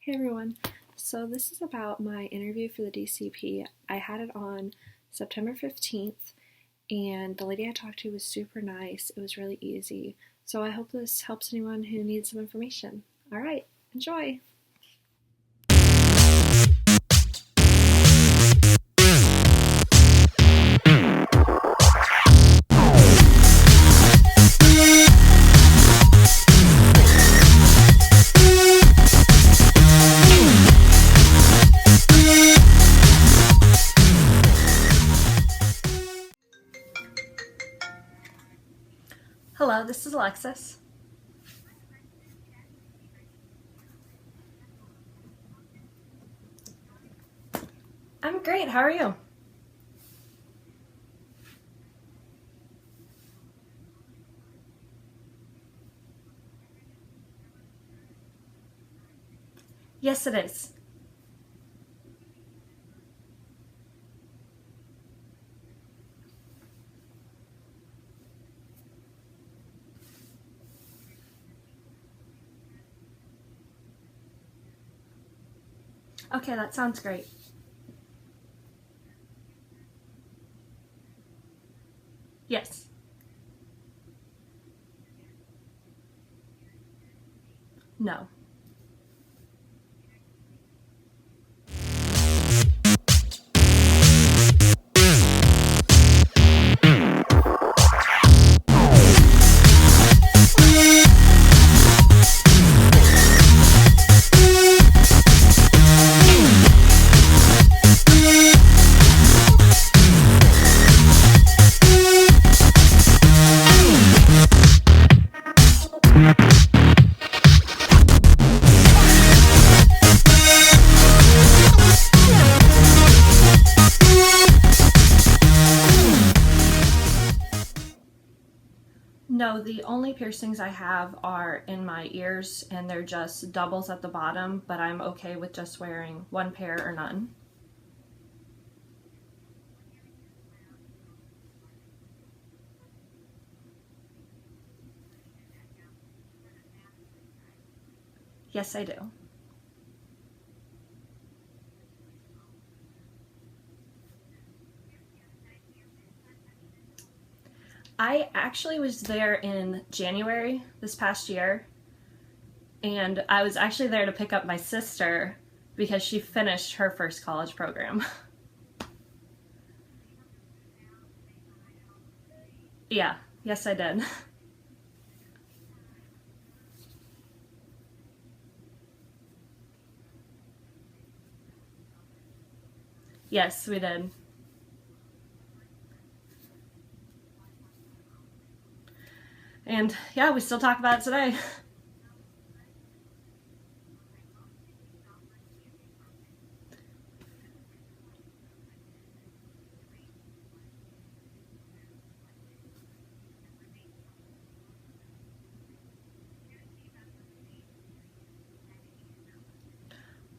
Hey everyone. So this is about my interview for the DCP. I had it on September 15th and the lady I talked to was super nice. It was really easy. So I hope this helps anyone who needs some information. All right, enjoy. Hello, this is Alexis. I'm great. How are you? Yes, it is. Okay, that sounds great. Yes. No. No, the only piercings I have are in my ears and they're just doubles at the bottom, but I'm okay with just wearing one pair or none. Yes, I do. I actually was there in January this past year, and I was actually there to pick up my sister because she finished her first college program. Yeah, yes, I did. Yes, we did. And yeah, we still talk about it today.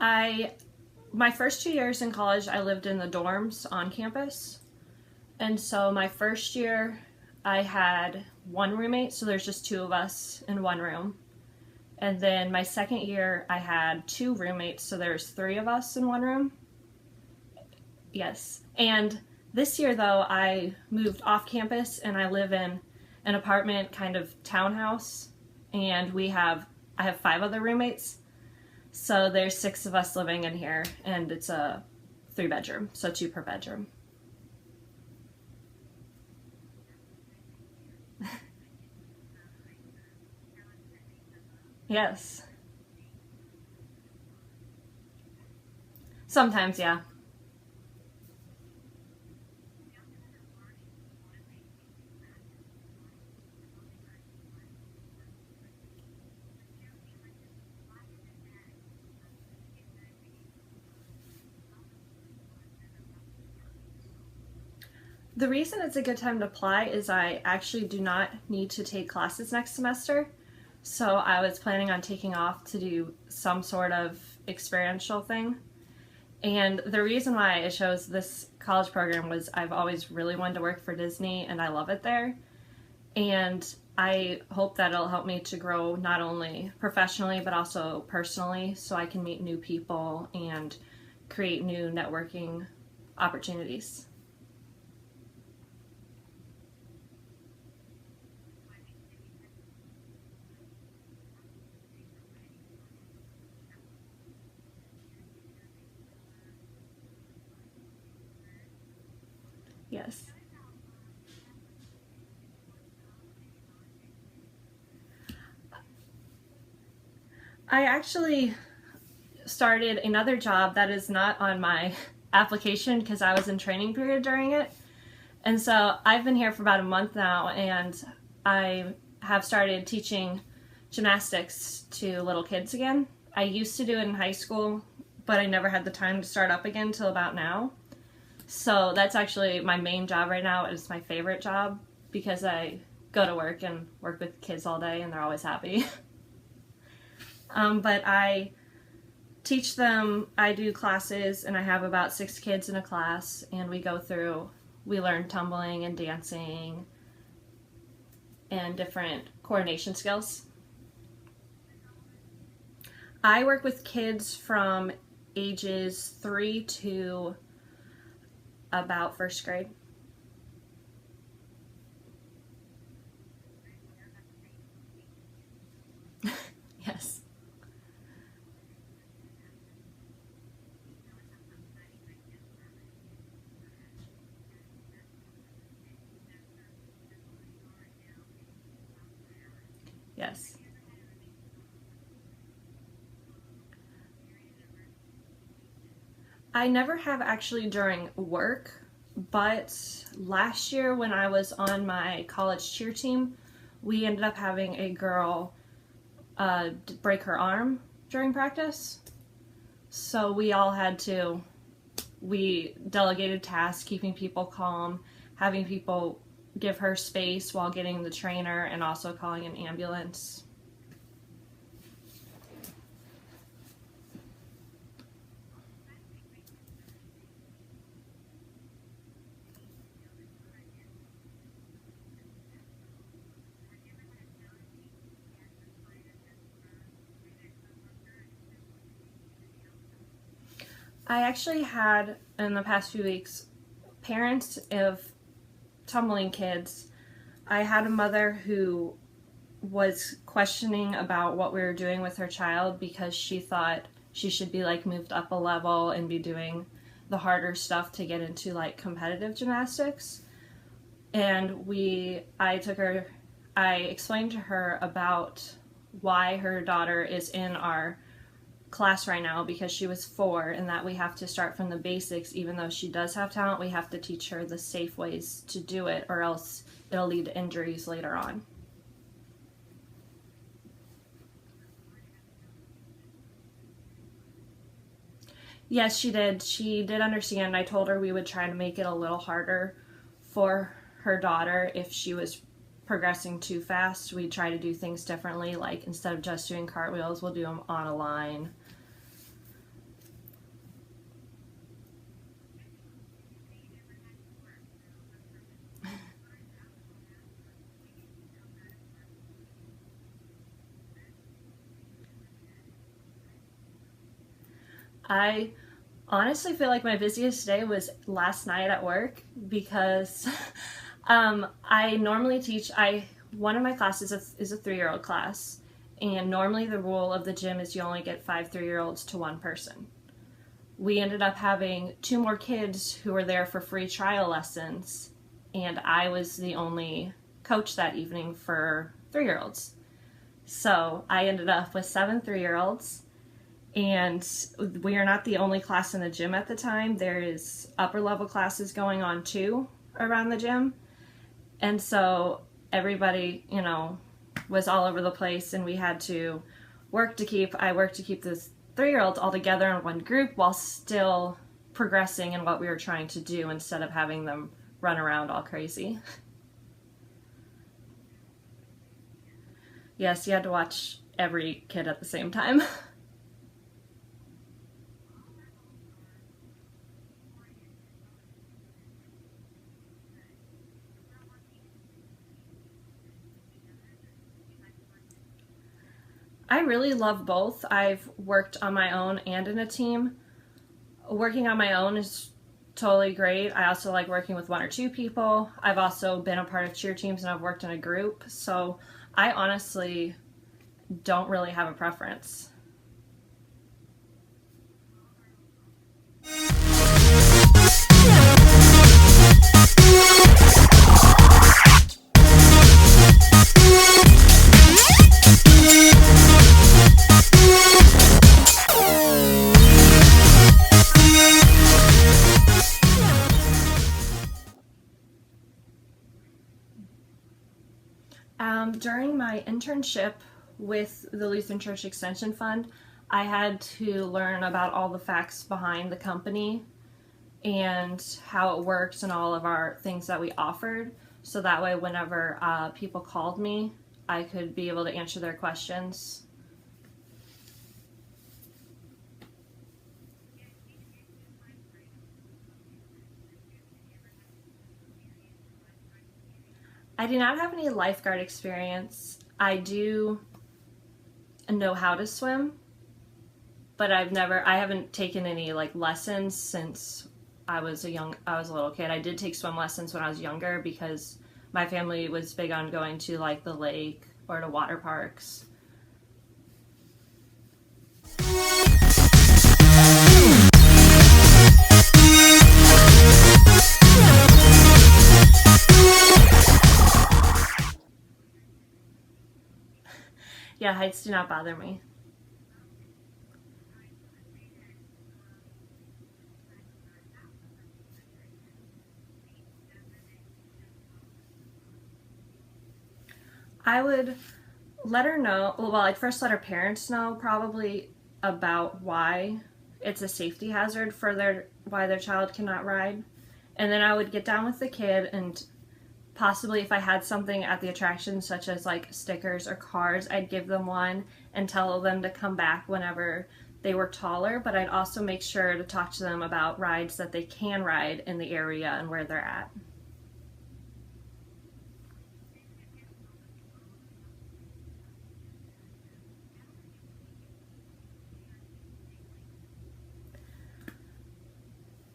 I My first 2 years in college, I lived in the dorms on campus. And so my first year, I had one roommate, so there's just two of us in one room. And then my second year, I had two roommates, so there's three of us in one room. Yes. And this year, though, I moved off campus and I live in an apartment kind of townhouse. And I have five other roommates. So there's six of us living in here, and it's a three bedroom, so two per bedroom. Yes. Sometimes, yeah. The reason it's a good time to apply is I actually do not need to take classes next semester. So I was planning on taking off to do some sort of experiential thing. And the reason why I chose this college program was I've always really wanted to work for Disney and I love it there. And I hope that it'll help me to grow not only professionally but also personally, so I can meet new people and create new networking opportunities. Yes. I actually started another job that is not on my application because I was in training period during it. And so I've been here for about a month now, and I have started teaching gymnastics to little kids again. I used to do it in high school, but I never had the time to start up again until about now. So that's actually my main job right now. It's my favorite job because I go to work and work with kids all day and they're always happy. But I teach them, I do classes, and I have about 6 kids in a class, and we learn tumbling and dancing and different coordination skills. I work with kids from ages 3 to about first grade. Yes. Yes. I never have actually during work, but last year when I was on my college cheer team, we ended up having a girl break her arm during practice. So we delegated tasks, keeping people calm, having people give her space while getting the trainer, and also calling an ambulance. I actually had, in the past few weeks, parents of tumbling kids. I had a mother who was questioning about what we were doing with her child because she thought she should be like moved up a level and be doing the harder stuff to get into like competitive gymnastics. And I explained to her about why her daughter is in our class right now because she was 4, and that we have to start from the basics. Even though she does have talent, we have to teach her the safe ways to do it, or else it'll lead to injuries later on. Yes, she did. She did understand. I told her we would try to make it a little harder for her daughter if she was progressing too fast. We'd try to do things differently, like instead of just doing cartwheels, we'll do them on a line. I honestly feel like my busiest day was last night at work because I normally teach. I One of my classes is a 3-year-old class, and normally the rule of the gym is you only get 5 3-year-olds to one person. We ended up having 2 more kids who were there for free trial lessons, and I was the only coach that evening for 3-year-olds. So I ended up with 7 3-year-olds, and we are not the only class in the gym at the time. There is upper level classes going on too around the gym, and so everybody, was all over the place, and we had to work to keep the 3-year-olds all together in one group while still progressing in what we were trying to do instead of having them run around all crazy. Yes, you had to watch every kid at the same time. I really love both. I've worked on my own and in a team. Working on my own is totally great. I also like working with one or two people. I've also been a part of cheer teams and I've worked in a group. So I honestly don't really have a preference. During my internship with the Lutheran Church Extension Fund, I had to learn about all the facts behind the company and how it works and all of our things that we offered. So that way, whenever people called me, I could be able to answer their questions. I do not have any lifeguard experience. I do know how to swim, but I haven't taken any like lessons since I was a little kid. I did take swim lessons when I was younger because my family was big on going to like the lake or to water parks. Yeah, heights do not bother me. I would let her know, well, I'd first let her parents know probably about why it's a safety hazard for why their child cannot ride. And then I would get down with the kid and possibly if I had something at the attraction such as like stickers or cards, I'd give them one and tell them to come back whenever they were taller, but I'd also make sure to talk to them about rides that they can ride in the area and where they're at.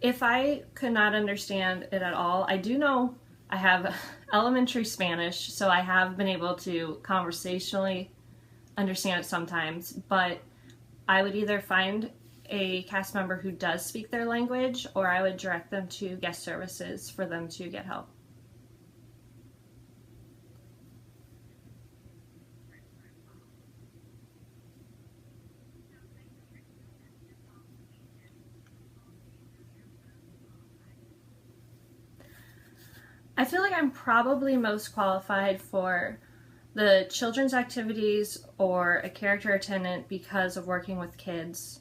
If I could not understand it at all, I do know I have elementary Spanish, so I have been able to conversationally understand it sometimes, but I would either find a cast member who does speak their language or I would direct them to guest services for them to get help. I feel like I'm probably most qualified for the children's activities or a character attendant because of working with kids.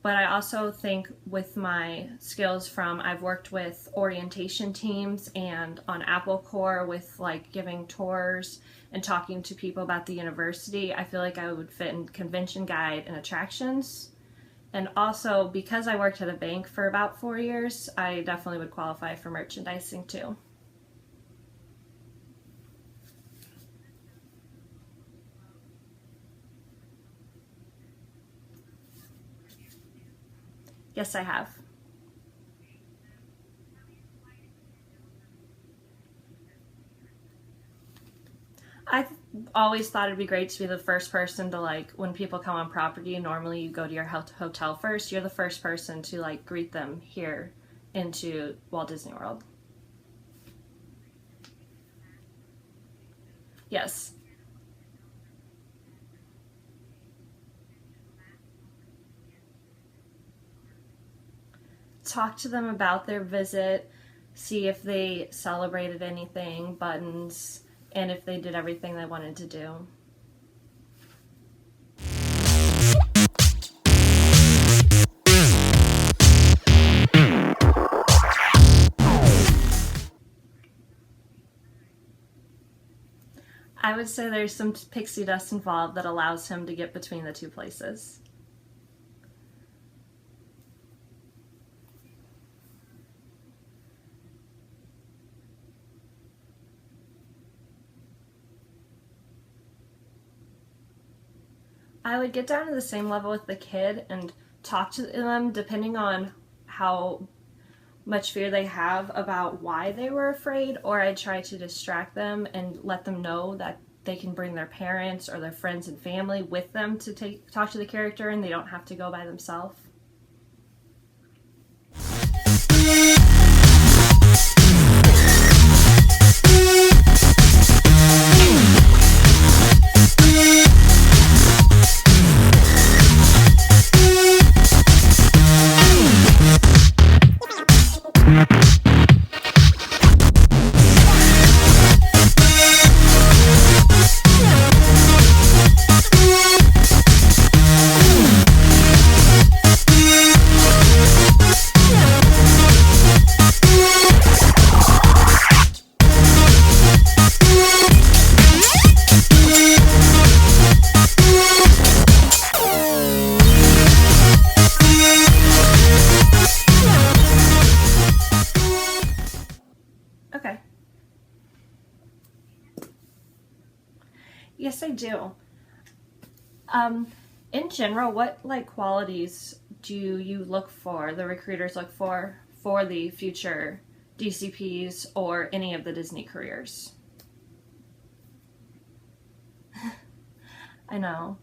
But I also think with my skills from I've worked with orientation teams and on Apple Corps with like giving tours and talking to people about the university, I feel like I would fit in convention guide and attractions. And also because I worked at a bank for about 4 years, I definitely would qualify for merchandising too. Yes, I have. I've always thought it'd be great to be the first person to like when people come on property. Normally, you go to your hotel first. You're the first person to like greet them here into Walt Disney World. Yes. Talk to them about their visit, see if they celebrated anything, buttons, and if they did everything they wanted to do. I would say there's some pixie dust involved that allows him to get between the two places. I would get down to the same level with the kid and talk to them depending on how much fear they have about why they were afraid, or I'd try to distract them and let them know that they can bring their parents or their friends and family with them to talk to the character, and they don't have to go by themselves. Okay. Yes, I do. In general, what qualities do you look for, the recruiters look for the future DCPs or any of the Disney careers? I know.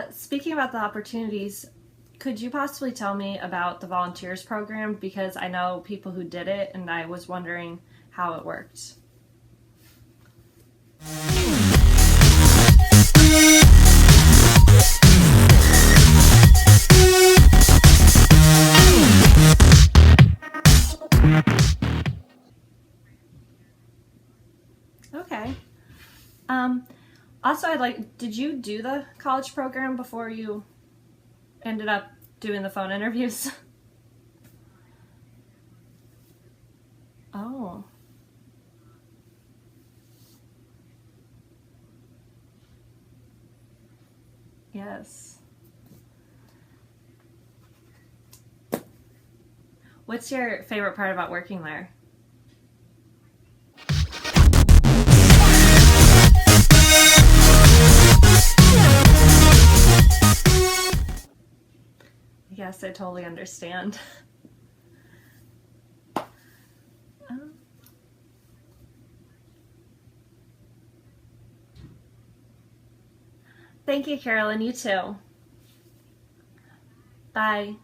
Speaking about the opportunities, could you possibly tell me about the volunteers program? Because I know people who did it, and I was wondering how it worked. Okay. Also, did you do the college program before you ended up doing the phone interviews? Oh. Yes. What's your favorite part about working there? Yes, I totally understand. Thank you, Carolyn. You too. Bye.